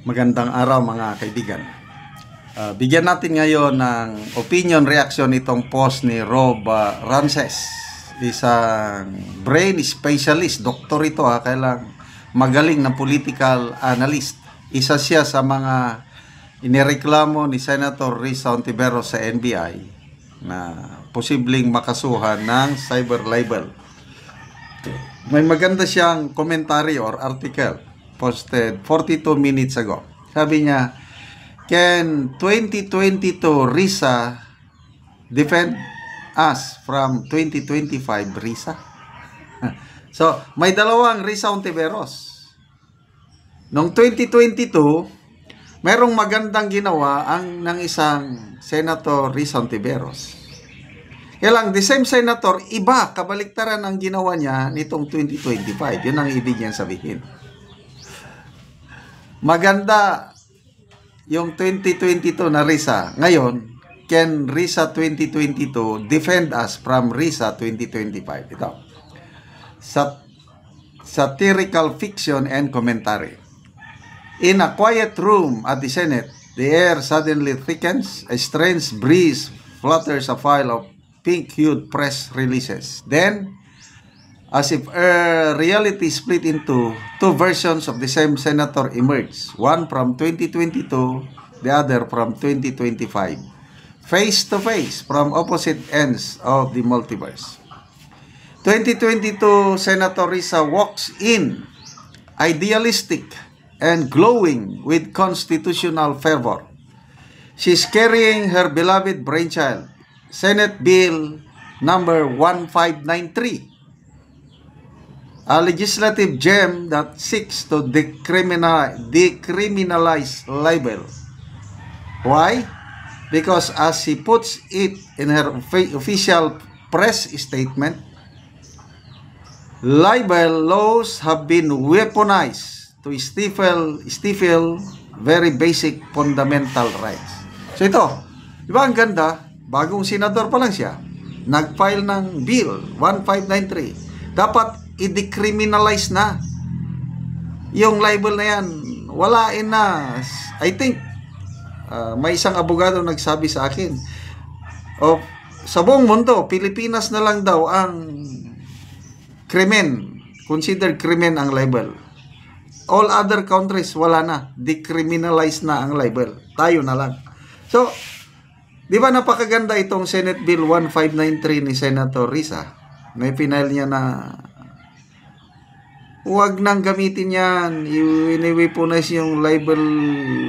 Magandang araw mga kaibigan. Bigyan natin ngayon ng opinion reaction itong post ni Rob Rances. Isang brain specialist, doktor ito kailang magaling na political analyst. Isa siya sa mga inireklamo ni Senator Risa Hontiveros sa NBI na posibleng makasuhan ng cyber libel. May maganda siyang commentary or article posted 42 minutes ago. Sabi niya, can 2022 Risa defend us from 2025 Risa? So, may dalawang Risa Hontiveros. Noong 2022, merong magandang ginawa ng isang Senator Risa Hontiveros. Kaya lang, the same senator, iba, kabaliktaran ang ginawa niya nitong 2025. Yun ang ibig niyan sabihin. Maganda yung 2022 na Risa. Ngayon, can Risa 2022 defend us from Risa 2025? Ito. Satirical fiction and commentary. In a quiet room at the Senate, the air suddenly thickens. A strange breeze flutters a file of pink-hued press releases. Then, as if reality split into two versions of the same senator emerged, one from 2022, the other from 2025, face to face from opposite ends of the multiverse. 2022 Senator Risa walks in, idealistic and glowing with constitutional fervor. She's carrying her beloved brainchild, Senate Bill number 1593, a legislative gem that seeks to decriminalize libel. Why? Because as she puts it in her official press statement, libel laws have been weaponized to stifle very basic fundamental rights. So ito, di ba ang ganda? Bagong senador pa lang siya, nag-file ng Bill 1593. Dapat i-decriminalize na yung libel na yan. Walain na. I think may isang abogado nagsabi sa akin, sa buong mundo, Pilipinas na lang daw ang krimen, considered krimen ang libel. All other countries wala na, decriminalize na ang libel. Tayo na lang. So, di ba napakaganda itong Senate Bill 1593 ni Senator Risa? May final niya na huwag nang gamitin yan. Iniweaponize yung libel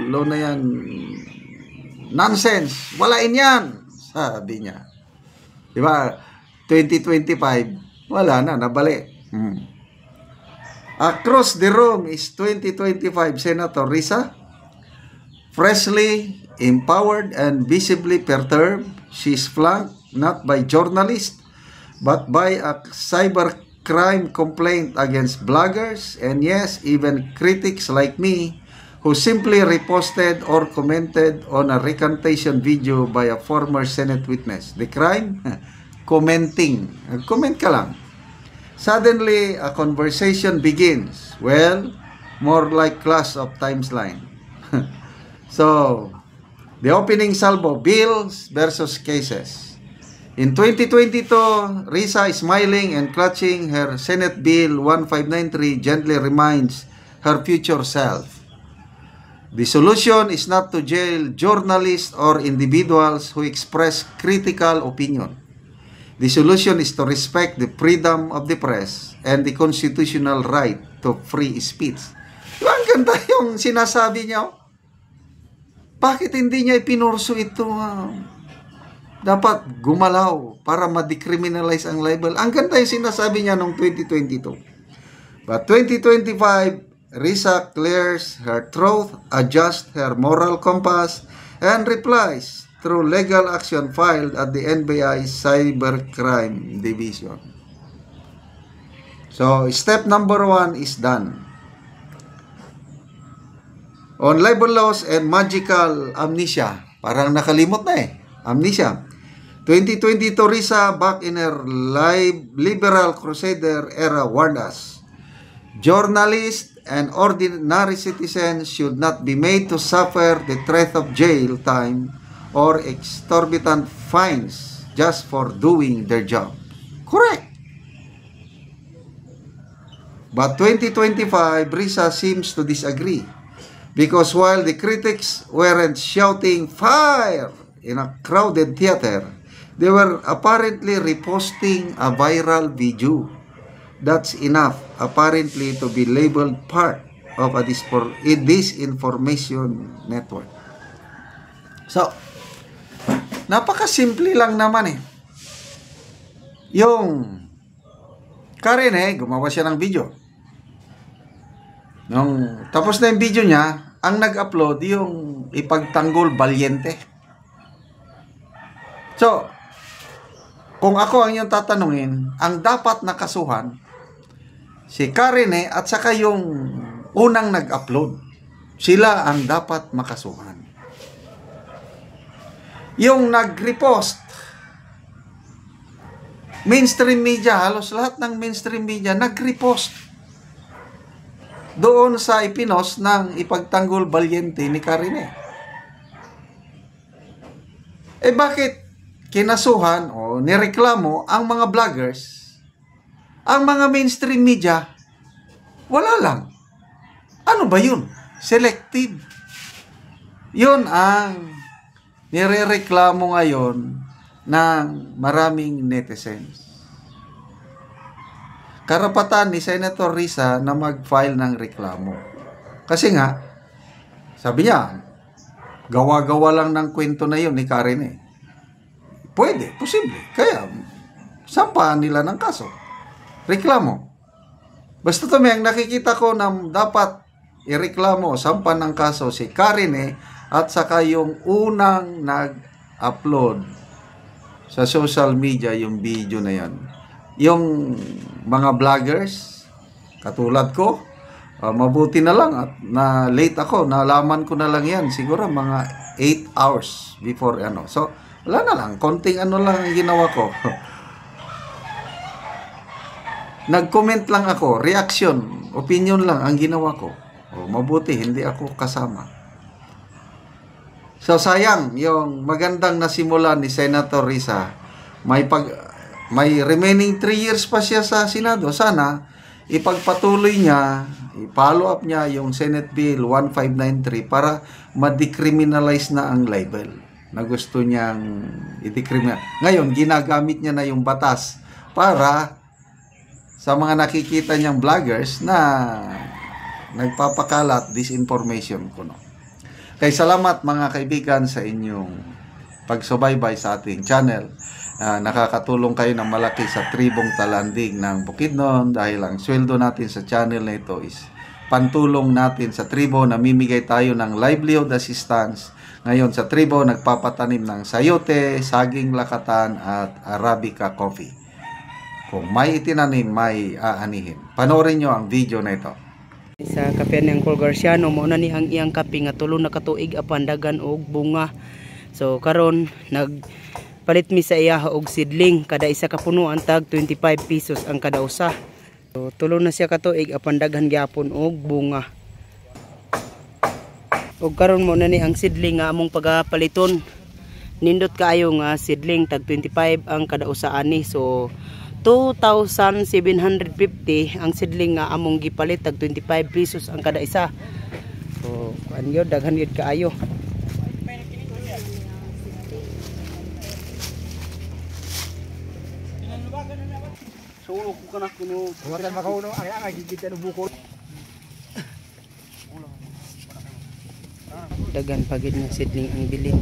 law na yan. Nonsense. Walain yan. Sabi niya. Diba? 2025, wala na. Nabali. Across the room is 2025 Senator Risa. Freshly empowered and visibly perturbed. She's flanked not by journalists but by a cybercrime complaint against bloggers and yes, even critics like me who simply reposted or commented on a recantation video by a former Senate witness. The crime? Commenting. Comment ka lang. Suddenly, a conversation begins. Well, more like class of times line. So, the opening salvo, bills versus cases. In 2022, Risa is smiling and clutching her Senate Bill 1593 gently reminds her future self. The solution is not to jail journalists or individuals who express critical opinion. The solution is to respect the freedom of the press and the constitutional right to free speech. Diba ang ganda yung sinasabi niya? Bakit hindi niya ipinurso ito? Dapat gumalaw para ma-decriminalize ang libel. Ang ganda yung sinasabi niya noong 2022. But 2025, Risa clears her throat, adjusts her moral compass, and replies through legal action filed at the NBI Cybercrime Division. So, step number 1 is done. On libel laws and magical amnesia. Parang nakalimot na amnesia. 2022 Risa, back in her liberal crusader era, warned us. Journalists and ordinary citizens should not be made to suffer the threat of jail time or exorbitant fines just for doing their job. Correct. But 2025, Risa seems to disagree. Because while the critics weren't shouting fire in a crowded theater, they were apparently reposting a viral video. That's enough, apparently, to be labeled part of a disinformation network. So, napakasimple lang naman eh. Yung Karen gumawa siya ng video. Nung tapos na yung video niya, ang nag-upload yung ipagtanggol Valiente. So, kung ako ang iyong tatanungin, ang dapat nakasuhan, si Karen at saka yung unang nag-upload. Sila ang dapat makasuhan. Yung nag-repost, mainstream media, halos lahat ng mainstream media, nag-repost doon sa ipinos ng ipagtanggol Valiente ni Karen. Bakit kinasuhan o nireklamo ang mga vloggers? Ang mga mainstream media, wala lang. Ano ba yun? Selective. Yun ang nirereklamo ngayon ng maraming netizens. Karapatan ni Senator Risa na mag-file ng reklamo. Kasi nga, sabi niya, gawa-gawa lang ng kwento na yun ni Karen. Pwede, posible. Kaya, sampahan nila ng kaso. Reklamo. Basta to ang nakikita ko na dapat ireklamo, sampahan ng kaso si Karen at saka yung unang nag-upload sa social media yung video na yan. Yung mga vloggers, katulad ko, mabuti na lang at na late ako, nalaman ko na lang yan, siguro mga 8 hours before ano. So, wala na lang, konting ano lang ang ginawa ko. Nag-comment lang ako, reaction, opinion lang ang ginawa ko. Mabuti, hindi ako kasama. So, sayang, yung magandang nasimula ni Senator Risa, may remaining 3 years pa siya sa Senado. Sana, ipagpatuloy niya, i-follow up niya yung Senate Bill 1593 para ma-decriminalize na ang libel na gusto niyang i-decriminalize. Ngayon, ginagamit niya na yung batas para sa mga nakikita niyang vloggers na nagpapakalat disinformation ko. Kaya salamat mga kaibigan sa inyong pagsubaybay sa ating channel. Nakakatulong kayo ng malaki sa tribong talandig ng Bukidnon dahil ang sweldo natin sa channel na ito is pantulong natin sa tribo. Namimigay tayo ng livelihood assistance. Ngayon sa tribo nagpapatanim ng sayote, saging lakatan at Arabica coffee. Kung may itinanim, may aanihin. Panoorin nyo ang video na ito. Sa kape ng Paul Garciano, mauna ni ang iyang kape nga tulo na katuig apandagan og bunga. So karon nagpalit mi sa iya og seedling, kada isa ka puno ang tag 25 pesos ang kada usa. So tulo na siya katuig apandagan gyapon og bunga. Og karon mo na ni ang seedling nga among pagapaliton. Nindot kaayo nga seedling tag 25 ang kada usa ani. So 2,750 ang seedling nga among gipalit tag 25 pesos ang kada isa. So kanyo daghan yun kaayo. Sulo ko kana kuno. Wala makauno ang gigita no bukol. Dagan pagid ng seedling ang bilin.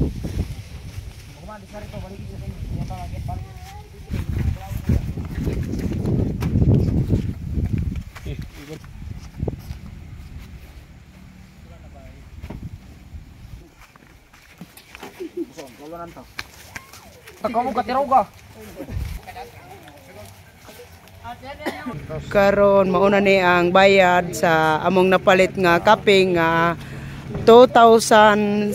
Karon mauna ni ang bayad sa among napalit nga kaping nga 2,750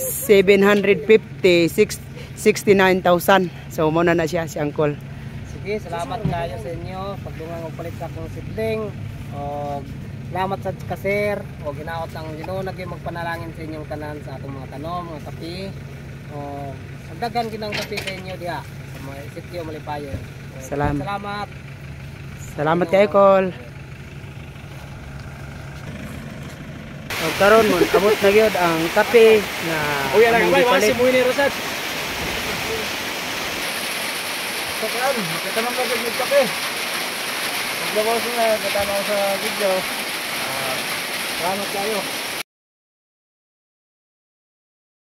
69,000. So mauna na siya si Uncle. Sige, salamat kayo sa inyo pagdungan og palit sa akong seedling og Salamat sa kasir o ginaot ang Ginoo nagay magpanalangin sa inyong tanan sa atong mga tanom, mga kape. O dagdagan ginang kape sa inyo diha sa mga sitio Malipayon. Salamat. Salamat. Salamat kay Col. O karon mo abot na gyud ang kape nga Uy, lang among bay, gipalit. wala si Muini Rosat. Saklan, katanong ka sa kape. Paglabaw sa katanaw sa video. Salamat kayo.